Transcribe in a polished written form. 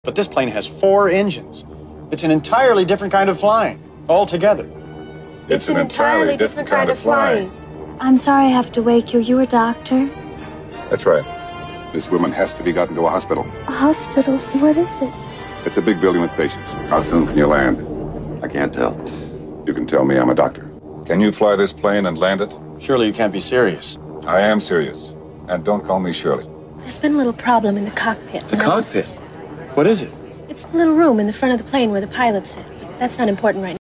But this plane has 4 engines. It's an entirely different kind of flying, altogether. It's an entirely different kind of flying. I'm sorry I have to wake you. You a doctor? That's right. This woman has to be gotten to a hospital. A hospital? What is it? It's a big building with patients. How soon can you land? I can't tell. You can tell me. I'm a doctor. Can you fly this plane and land it? Surely you can't be serious. I am serious. And don't call me Shirley. There's been a little problem in the cockpit. The cockpit? What is it? It's the little room in the front of the plane where the pilots sit. That's not important right now.